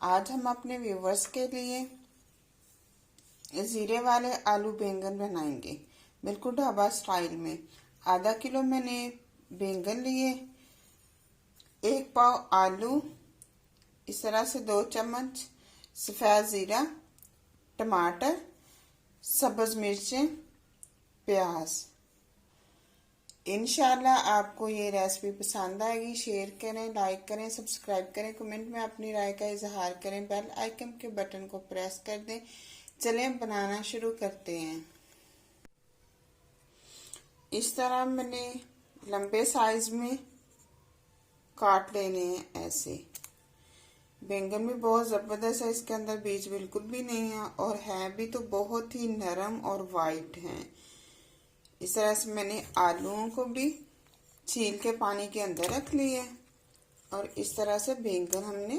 आज हम अपने व्यूवर्स के लिए जीरे वाले आलू बैंगन बनाएंगे, बिल्कुल ढाबा स्टाइल में। आधा किलो मैंने बैंगन लिए, 1 पाव आलू, इस तरह से 2 चम्मच सफ़ेद ज़ीरा, टमाटर, सब्ज़ मिर्चें, प्याज। इंशाल्लाह आपको ये रेसिपी पसंद आएगी। शेयर करें, लाइक करें, सब्सक्राइब करें, कमेंट में अपनी राय का इजहार करें, बेल आइकन के बटन को प्रेस कर दें। चलें बनाना शुरू करते हैं। इस तरह मैंने लंबे साइज में काट लेने हैं। ऐसे बैंगन भी बहुत ज़बरदस्त है, इसके अंदर बीज बिल्कुल भी नहीं है और है भी तो बहुत ही नरम और वाइट है। इस तरह से मैंने आलूओं को भी छील के पानी के अंदर रख लिया और इस तरह से बैंगन हमने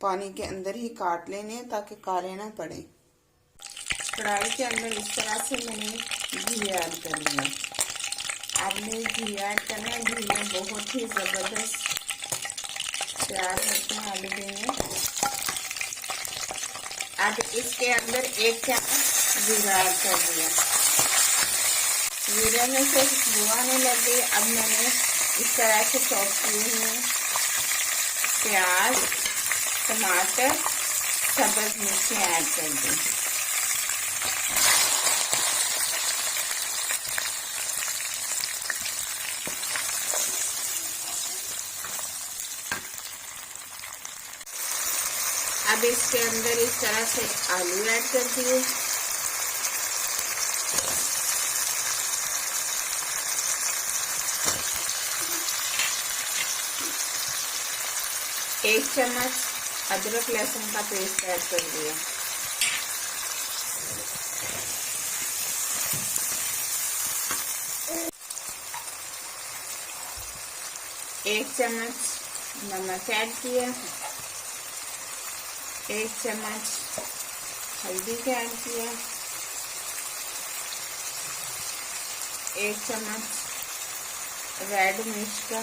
पानी के अंदर ही काट लेने हैं ताकि काले ना पड़े। कढ़ाई के अंदर इस तरह से मैंने घी ऐड कर लिया। आपने घी ऐड करना है। घी में बहुत ही ज़बरदस्त तैयार होते हैं आलू बैंगन। अब इसके अंदर 1 चम्मच जीरा ऐड कर दिया। जीरे में से खुशबू आने लग गई। अब मैंने इस तरह से चॉप किए हुए प्याज, टमाटर, सब्ज़ मिर्चें ऐड कर दी। अब इसके अंदर इस तरह से आलू ऐड कर दिए। एक चम्मच अदरक लहसुन का पेस्ट ऐड कर दिया। एक चम्मच नमक ऐड किया। 1 चम्मच हल्दी का ऐड किया। 1 चम्मच रेड मिर्च का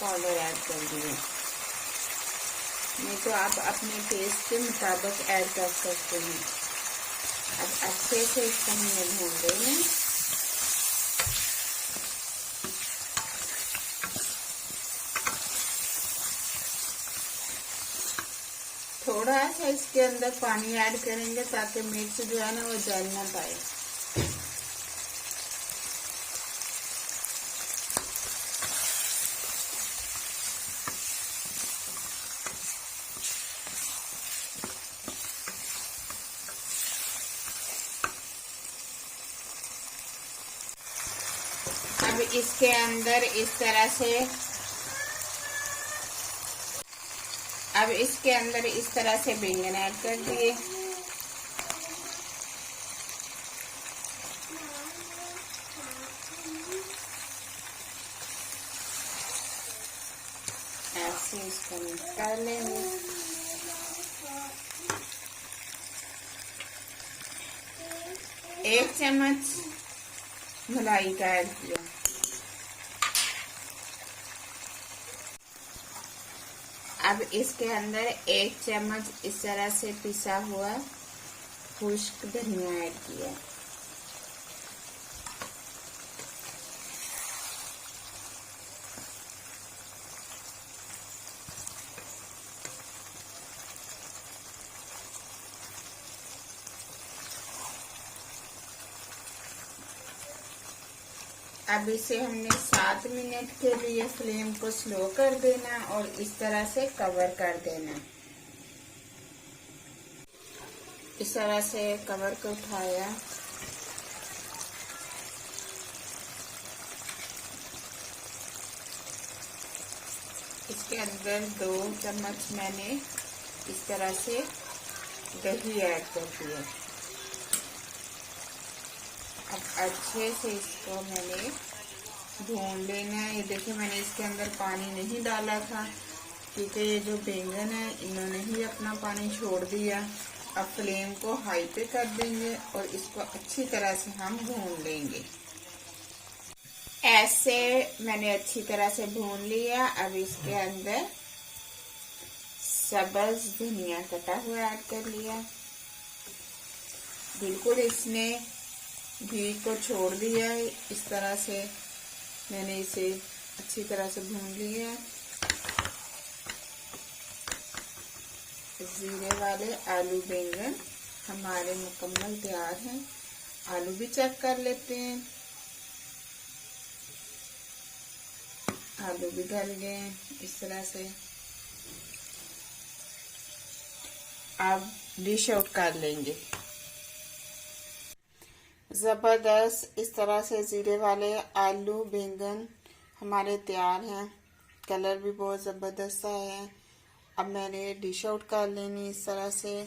पाउडर ऐड कर दिया। नहीं तो आप अपने टेस्ट के मुताबिक ऐड कर सकते हैं। अब अच्छे से इसको हमने भून लेना। थोड़ा सा इसके अंदर पानी ऐड करेंगे ताकि मिर्च जो है ना वो जल ना पाए। अब इसके अंदर इस तरह से बैंगन ऐड कर दिए। ऐसे इसको मिक्स कर लेंगे। एक चम्मच मलाई का ऐड किया। अब इसके अंदर 1 चम्मच इस तरह से पिसा हुआ खुश्क धनिया ऐड किया। अब इसे हमने 7 मिनट के लिए फ्लेम को स्लो कर देना और इस तरह से कवर कर देना। इस तरह से कवर को उठाया। इसके अंदर 2 चम्मच मैंने इस तरह से दही ऐड कर दिया। अब अच्छे से इसको मैंने भून लेना है। ये देखिए मैंने इसके अंदर पानी नहीं डाला था क्योंकि ये जो बैंगन है इन्होंने ही अपना पानी छोड़ दिया। अब फ्लेम को हाई पे कर देंगे और इसको अच्छी तरह से हम भून लेंगे। ऐसे मैंने अच्छी तरह से भून लिया। अब इसके अंदर सब्ज धनिया कटा हुआ ऐड कर लिया। बिल्कुल इसने घी को छोड़ दिया है। इस तरह से मैंने इसे अच्छी तरह से भून लिया है। जीरे वाले आलू बैंगन हमारे मुकम्मल तैयार हैं। आलू भी चेक कर लेते हैं। आलू भी गल गए हैं इस तरह से। अब डिश आउट कर लेंगे। जबरदस्त इस तरह से जीरे वाले आलू बैंगन हमारे तैयार हैं। कलर भी बहुत जबरदस्त है। अब मैंने डिश आउट कर लेनी इस तरह से।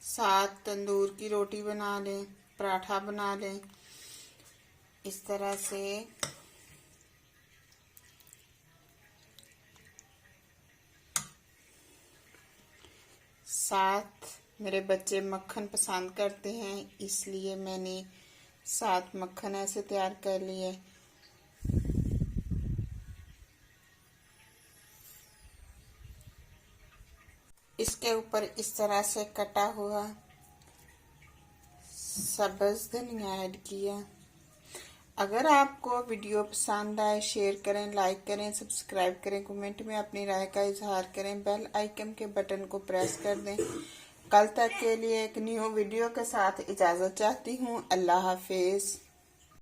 साथ तंदूर की रोटी बना लें, पराठा बना लें इस तरह से। साथ मेरे बच्चे मक्खन पसंद करते हैं, इसलिए मैंने साथ मक्खन ऐसे तैयार कर लिए। इसके ऊपर इस तरह से कटा हुआ सब्ज धनिया ऐड किया। अगर आपको वीडियो पसंद आए शेयर करें, लाइक करें, सब्सक्राइब करें, कमेंट में अपनी राय का इजहार करें, बेल आइकन के बटन को प्रेस कर दें। कल तक के लिए एक न्यू वीडियो के साथ इजाज़त चाहती हूँ। अल्लाह हाफिज़।